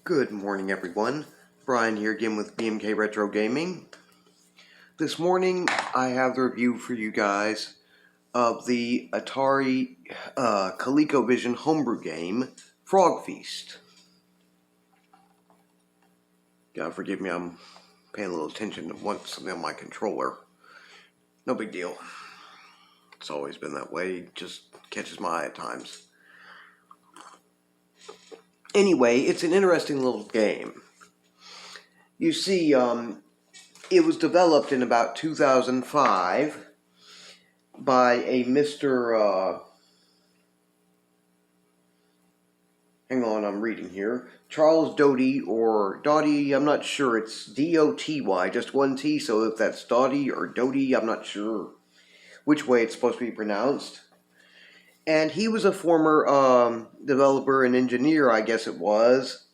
Good morning, everyone. Brian here again with BMK Retro Gaming. This morning I have the review for you guys of the Atari ColecoVision Homebrew game, Frog Feast. Gotta forgive me, I'm paying a little attention to something on my controller. No big deal. It's always been that way, it just catches my eye at times. Anyway, it's an interesting little game. You see, it was developed in about 2005 by a Mr. Hang on, I'm reading here. Charles Doty or Doughty, I'm not sure. It's D-O-T-Y, just one T, so if that's Doughty or Doty, I'm not sure which way it's supposed to be pronounced. And he was a former developer and engineer, I guess it was,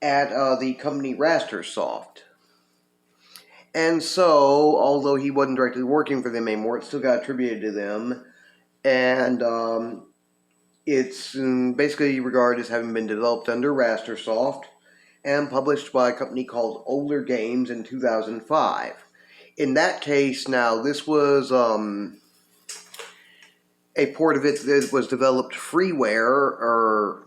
at the company Rastersoft. And so, although he wasn't directly working for them anymore, it still got attributed to them. And it's basically regarded as having been developed under Rastersoft and published by a company called Older Games in 2005. In that case, now, this was a port of it that was developed freeware,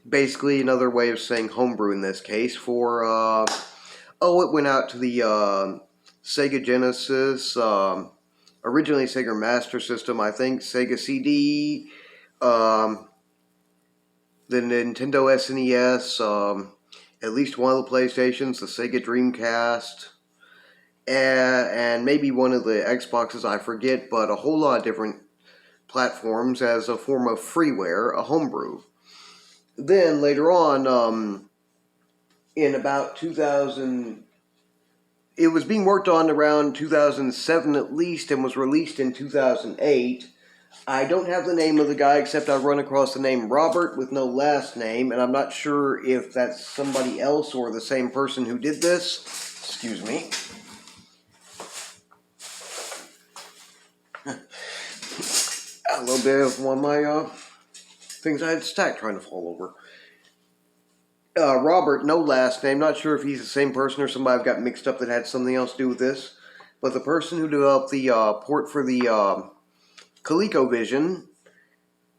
basically another way of saying homebrew in this case, for, it went out to the Sega Genesis, originally Sega Master System, I think, Sega CD, the Nintendo SNES, at least one of the PlayStations, the Sega Dreamcast, and maybe one of the Xboxes, I forget, but a whole lot of different platforms as a form of freeware, a homebrew. Then later on, in about 2000, it was being worked on around 2007 at least and was released in 2008. I don't have the name of the guy except I've run across the name Robert with no last name, and I'm not sure if that's somebody else or the same person who did this. Excuse me. A little bit of one of my things I had stacked trying to fall over. Robert, no last name. Not sure if he's the same person or somebody I've got mixed up that had something else to do with this. But the person who developed the port for the ColecoVision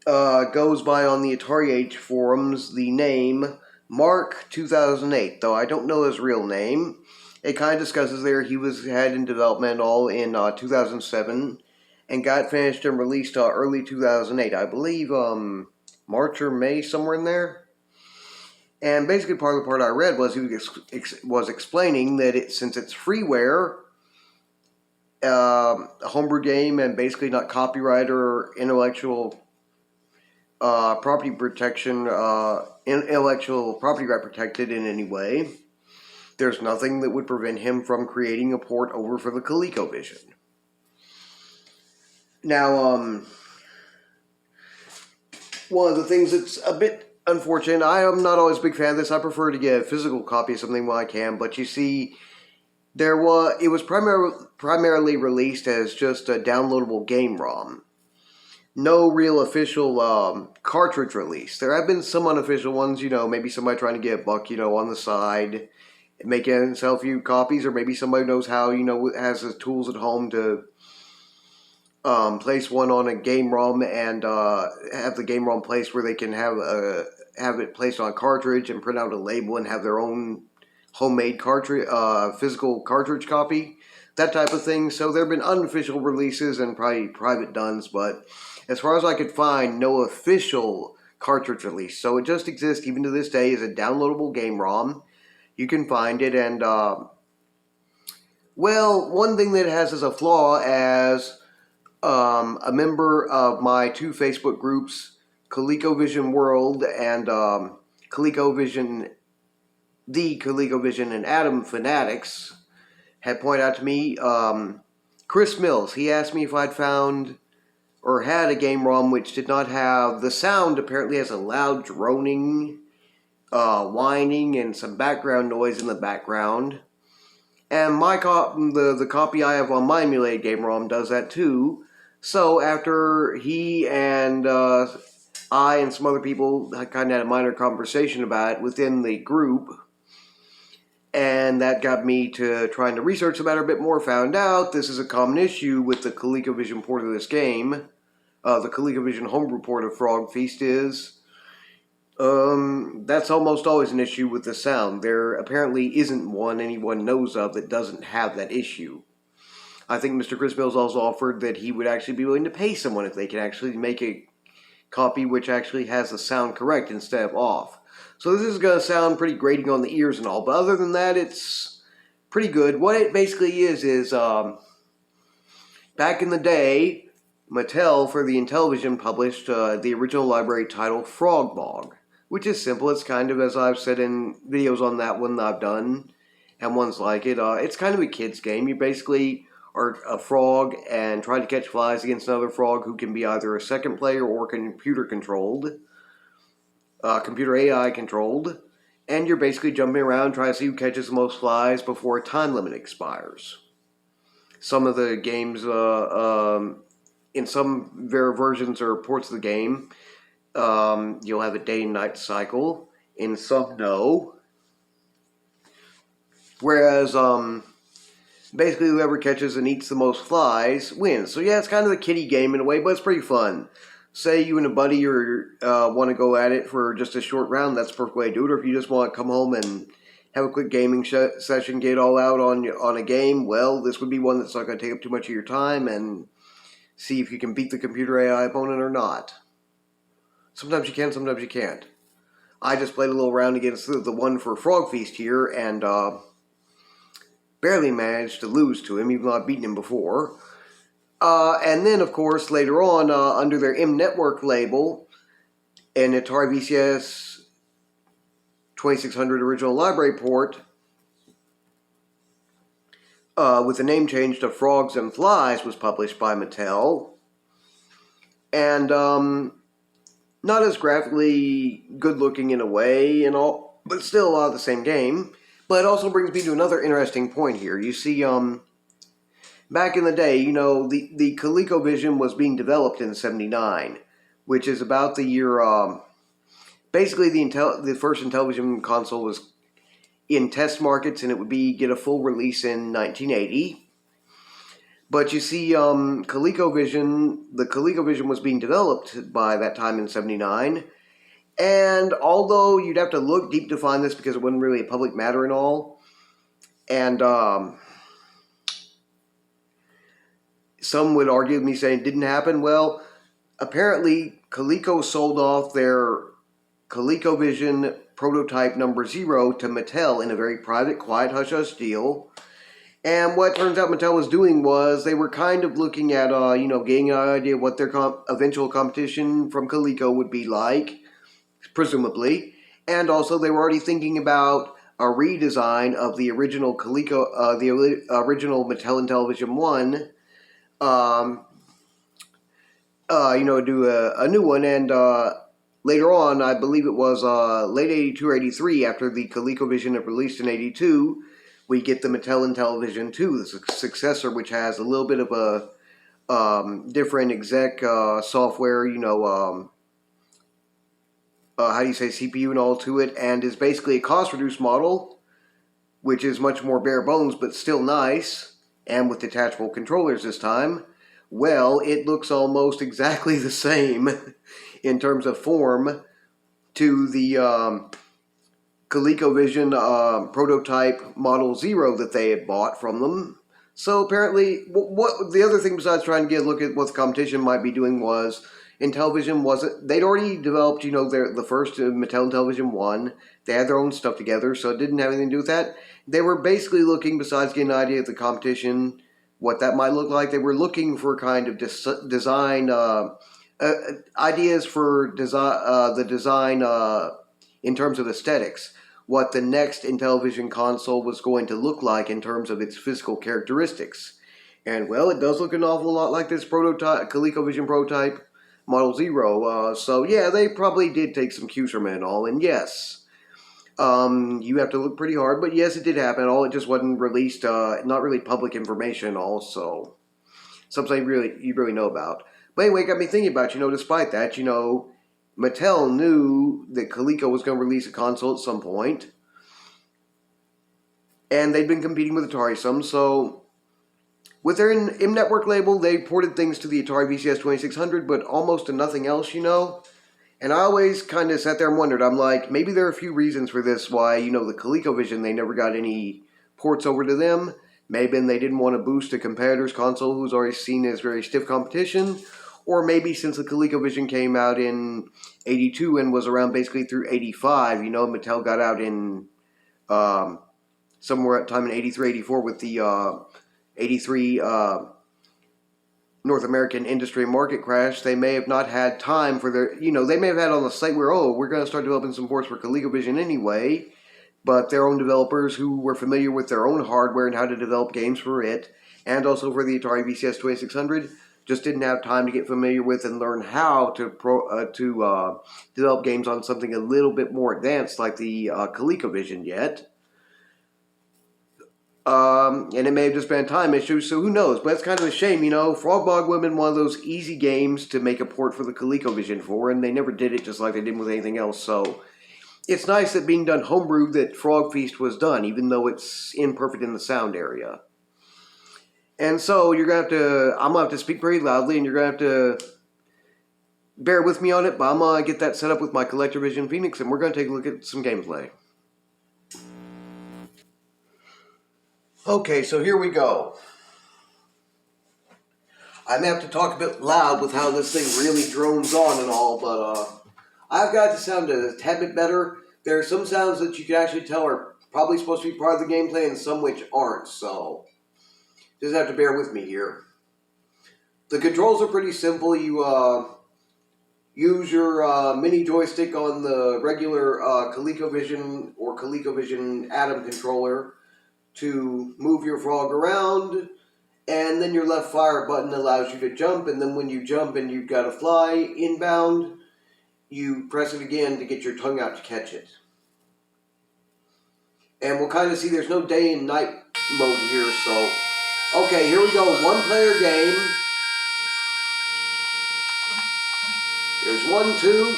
goes by on the Atari Age forums the name Mark 2008, though I don't know his real name. It kind of discusses there he had in development all in 2007 and got finished and released early 2008. I believe March or May, somewhere in there. And basically part of the part I read was he was explaining that since it's freeware, a homebrew game, and basically not copyright or intellectual property protection, intellectual property right protected in any way, there's nothing that would prevent him from creating a port over for the ColecoVision. Now, one of the things that's a bit unfortunate, I am not always a big fan of this. I prefer to get a physical copy of something when I can, but you see, it was primarily released as just a downloadable game ROM. No real official cartridge release. There have been some unofficial ones, maybe somebody trying to get a buck, on the side, make it and sell a few copies, or maybe somebody knows how, has the tools at home to place one on a game ROM and have the game ROM placed where they can have it placed on a cartridge and print out a label and have their own homemade cartridge, physical cartridge copy, that type of thing. So there have been unofficial releases and probably private duns, but as far as I could find, no official cartridge release. So it just exists even to this day as a downloadable game ROM. You can find it, and one thing that it has as a flaw, as a member of my two Facebook groups, ColecoVision World and ColecoVision and Atom Fanatics, had pointed out to me, Chris Mills, he asked me if I'd found or had a game ROM which did not have, the sound apparently has a loud droning, whining, and some background noise in the background. And the copy I have on my emulated game ROM does that too. So after he and I and some other people kind of had a minor conversation about it within the group, and that got me to trying to research the matter a bit more. Found out this is a common issue with the ColecoVision port of this game. The ColecoVision Homebrew port of Frog Feast is that's almost always an issue with the sound. There apparently isn't one anyone knows of that doesn't have that issue. I think Mr. Chris Mills also offered that he would actually be willing to pay someone if they can actually make a copy which actually has the sound correct instead of off. So this is going to sound pretty grating on the ears and all, but other than that, it's pretty good. What it basically is back in the day, Mattel for the Intellivision published the original library titled Frog Bog, which is simple. It's kind of, as I've said in videos on that one that I've done, and ones like it, it's kind of a kid's game. You basically are a frog and try to catch flies against another frog who can be either a second player or computer controlled, computer AI controlled, and you're basically jumping around trying to see who catches the most flies before a time limit expires. Some of the games, in some versions or ports of the game, you'll have a day and night cycle. In some, no. Whereas, basically whoever catches and eats the most flies wins. So yeah, it's kind of a kiddie game in a way, but it's pretty fun. Say you and a buddy want to go at it for just a short round, that's the perfect way to do it. Or if you just want to come home and have a quick gaming session, get it all out on a game, well, this would be one that's not going to take up too much of your time, and see if you can beat the computer AI opponent or not. Sometimes you can, sometimes you can't. I just played a little round against the one for Frog Feast here, and barely managed to lose to him, even though I've beaten him before. And then, of course, later on, under their M Network label, an Atari VCS 2600 original library port, with the name change to Frogs and Flies, was published by Mattel. And not as graphically good looking in a way and all, but still a lot of the same game. But it also brings me to another interesting point here. You see, back in the day, you know, the ColecoVision was being developed in '79, which is about the year, basically the first Intellivision console was in test markets, and it would get a full release in 1980. But you see, the ColecoVision was being developed by that time in '79. And although you'd have to look deep to find this because it wasn't really a public matter and all, and some would argue with me saying it didn't happen, well, apparently Coleco sold off their ColecoVision prototype number 0 to Mattel in a very private, quiet, hush-hush deal. And what it turns out Mattel was doing was they were kind of looking at, getting an idea of what their eventual competition from Coleco would be like, presumably, and also they were already thinking about a redesign of the original Coleco, the original Mattel Intellivision 1, do a new one, and later on, I believe it was late 82 or 83, after the ColecoVision had released in 82, we get the Mattel Intellivision 2, the successor, which has a little bit of a different exec software, CPU and all to it, and is basically a cost-reduced model, which is much more bare bones, but still nice, and with detachable controllers this time. Well, it looks almost exactly the same in terms of form to the ColecoVision prototype Model 0 that they had bought from them. So apparently, what the other thing besides trying to get a look at what the competition might be doing was, Intellivision wasn't, they'd already developed, the first Mattel Intellivision 1. They had their own stuff together, so it didn't have anything to do with that. They were basically looking, besides getting an idea of the competition, what that might look like, they were looking for kind of design, ideas for the design in terms of aesthetics. What the next Intellivision console was going to look like in terms of its physical characteristics. And, well, it does look an awful lot like this prototype, ColecoVision prototype Model 0, so yeah, they probably did take some cues from it and all, and yes, you have to look pretty hard, but yes, it did happen, all it just wasn't released, not really public information and all, so something you really know about. But anyway, it got me thinking about, despite that, Mattel knew that Coleco was going to release a console at some point, and they'd been competing with Atari some, so with their M-Network label, they ported things to the Atari VCS 2600, but almost to nothing else, you know? And I always kind of sat there and wondered, I'm like, maybe there are a few reasons for this, why, you know, the ColecoVision, they never got any ports over to them. Maybe they didn't want to boost a competitor's console who's already seen as very stiff competition. Or maybe since the ColecoVision came out in 82 and was around basically through 85, you know, Mattel got out in somewhere at time in 83, 84 with the 83 North American industry market crash. They may have not had time for their, you know, they may have had on the site where, oh, we're going to start developing some ports for ColecoVision anyway, but their own developers who were familiar with their own hardware and how to develop games for it, and also for the Atari VCS 2600, just didn't have time to get familiar with and learn how to develop games on something a little bit more advanced like the ColecoVision yet. And it may have just been a time issue, so who knows? But it's kind of a shame, you know. Frogbog would have been one of those easy games to make a port for the ColecoVision for, and they never did it just like they did with anything else. So it's nice that being done homebrew that Frog Feast was done, even though it's imperfect in the sound area. And so I'm gonna have to speak very loudly, and you're gonna have to bear with me on it. But I'm gonna get that set up with my ColecoVision Phoenix, and we're gonna take a look at some gameplay. Okay, so here we go. I may have to talk a bit loud with how this thing really drones on and all, but I've got to sound a tad bit better. There are some sounds that you can actually tell are probably supposed to be part of the gameplay and some which aren't, so just have to bear with me here. The controls are pretty simple. You use your mini joystick on the regular ColecoVision or ColecoVision Atom controller to move your frog around, and then your left fire button allows you to jump, and then when you jump and you've got to fly inbound, you press it again to get your tongue out to catch it. And we'll kind of see there's no day and night mode here, so okay, here we go, one player game. Here's 1, 2,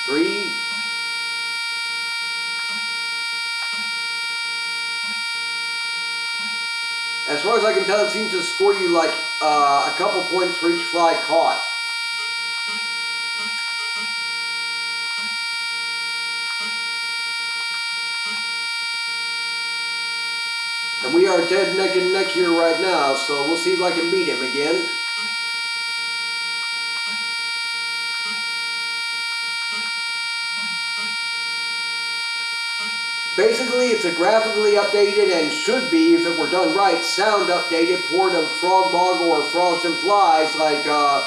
3. As far as I can tell, it seems to score you like a couple points for each fly caught. And we are dead neck and neck here right now, so we'll see if I can beat him again. Basically, it's a graphically updated and should be, if it were done right, sound updated port of Frogbog or Frogs and Flies, like, and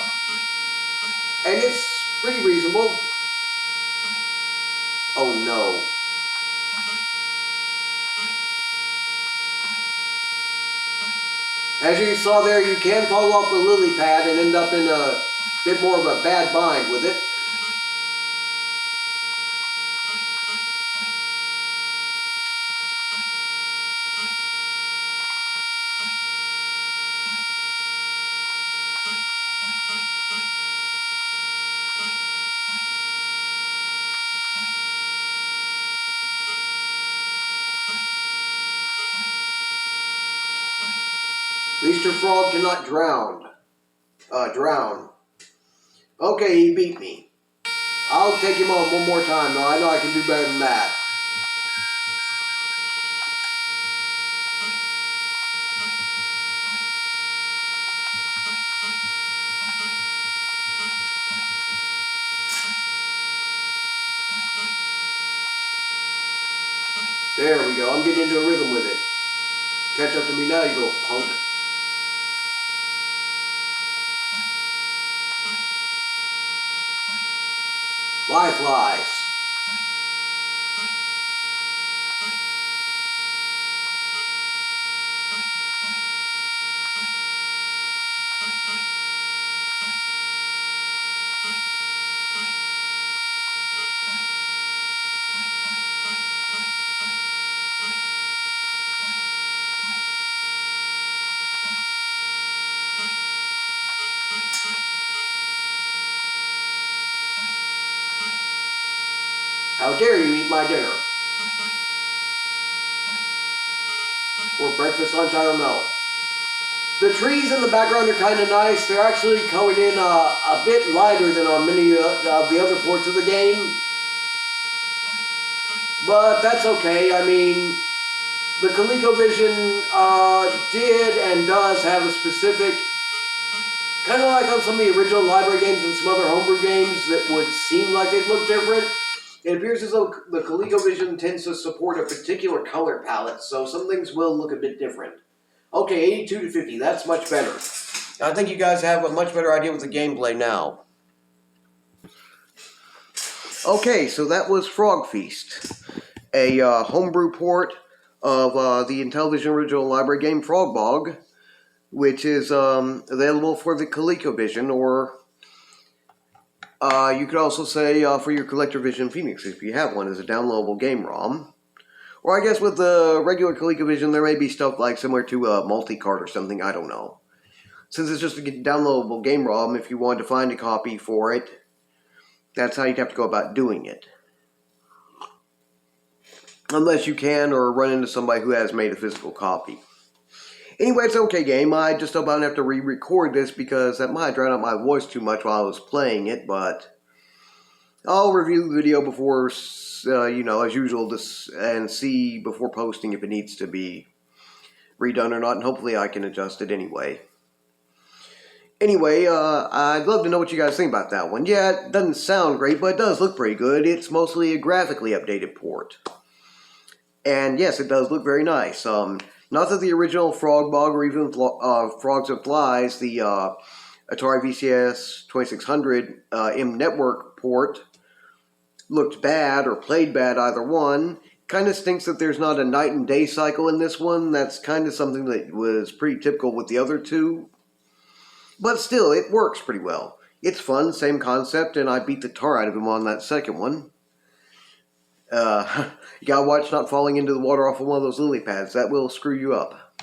it's pretty reasonable. Oh no. As you saw there, you can fall off the lily pad and end up in a bit more of a bad bind with it. At least your frog cannot drown. Okay, he beat me. I'll take him on one more time, though. I know I can do better than that. There we go. I'm getting into a rhythm with it. Catch up to me now, you little punk. Flies. How dare you eat my dinner? Or breakfast, lunch, I don't know. The trees in the background are kind of nice. They're actually colored in a bit lighter than on many of the other ports of the game. But that's okay. I mean, the ColecoVision did and does have a specific, kind of like on some of the original library games and some other homebrew games that would seem like they'd look different. It appears as though the ColecoVision tends to support a particular color palette, so some things will look a bit different. Okay, 82 to 50, that's much better. I think you guys have a much better idea with the gameplay now. Okay, so that was Frog Feast, a homebrew port of the Intellivision original library game Frog Bog, which is available for the ColecoVision, or you could also say for your CollectorVision Phoenix if you have one as a downloadable game ROM. Or I guess with the regular ColecoVision there may be stuff like similar to a multi-cart or something, I don't know. Since it's just a downloadable game ROM, if you wanted to find a copy for it, that's how you'd have to go about doing it. Unless you can or run into somebody who has made a physical copy. Anyway, it's an okay game. I just hope I don't have to re-record this because that might drown out my voice too much while I was playing it, but I'll review the video before, you know, as usual, and see before posting if it needs to be redone or not, and hopefully I can adjust it anyway. Anyway, I'd love to know what you guys think about that one. Yeah, it doesn't sound great, but it does look pretty good. It's mostly a graphically updated port. And yes, it does look very nice. Not that the original Frog Bog or even Frogs and Flies, the Atari VCS 2600 M Network port, looked bad or played bad, either one. Kind of stinks that there's not a night and day cycle in this one. That's kind of something that was pretty typical with the other two. But still, it works pretty well. It's fun, same concept, and I beat the tar out of him on that second one. You gotta watch not falling into the water off of one of those lily pads. That will screw you up.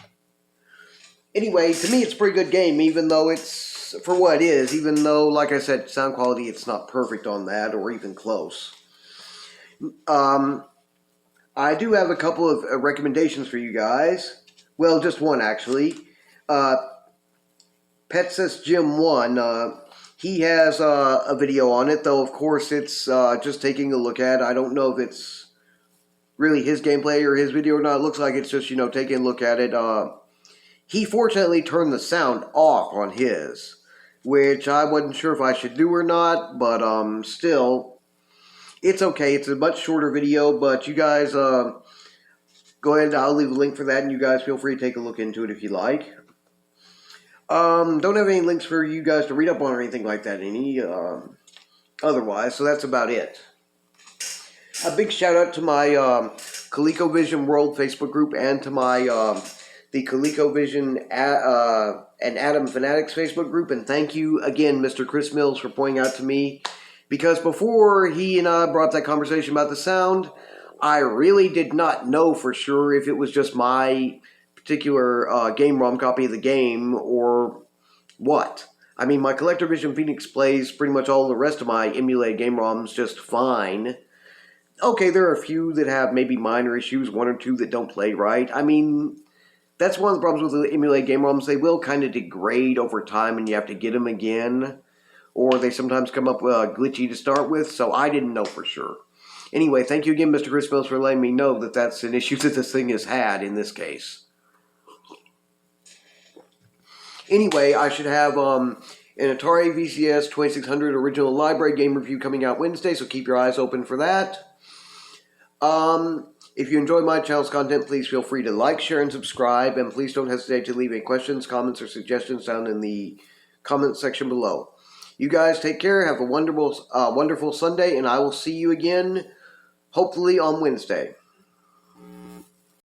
Anyway, to me it's a pretty good game, even though it's, for what it is, even though, like I said, sound quality, it's not perfect on that, or even close. I do have a couple of recommendations for you guys. Well, just one, actually. Petsas Jim 1, he has a video on it, though of course it's just taking a look at. I don't know if it's really his gameplay or his video or not. It looks like it's just, you know, taking a look at it. He fortunately turned the sound off on his, which I wasn't sure if I should do or not, but still, it's okay. It's a much shorter video, but you guys go ahead. I'll leave a link for that, and you guys feel free to take a look into it if you like. Don't have any links for you guys to read up on or anything like that otherwise, so that's about it. A big shout out to my ColecoVision World Facebook group and to my the ColecoVision and Atom Fanatics Facebook group, and thank you again, Mr. Chris Mills, for pointing out to me, because before he and I brought up that conversation about the sound, I really did not know for sure if it was just my particular game ROM copy of the game or what. I mean, my CollectorVision Phoenix plays pretty much all the rest of my emulated game ROMs just fine. Okay, there are a few that have maybe minor issues, one or two that don't play right. I mean, that's one of the problems with the emulated game ROMs. They will kind of degrade over time and you have to get them again. Or they sometimes come up glitchy to start with, so I didn't know for sure. Anyway, thank you again, Mr. Chris Mills, for letting me know that that's an issue that this thing has had in this case. Anyway, I should have an Atari VCS 2600 original library game review coming out Wednesday, so keep your eyes open for that. If you enjoy my channel's content, please feel free to like, share, and subscribe, and please don't hesitate to leave any questions, comments, or suggestions down in the comment section below. You guys take care, have a wonderful Sunday, and I will see you again, hopefully on Wednesday.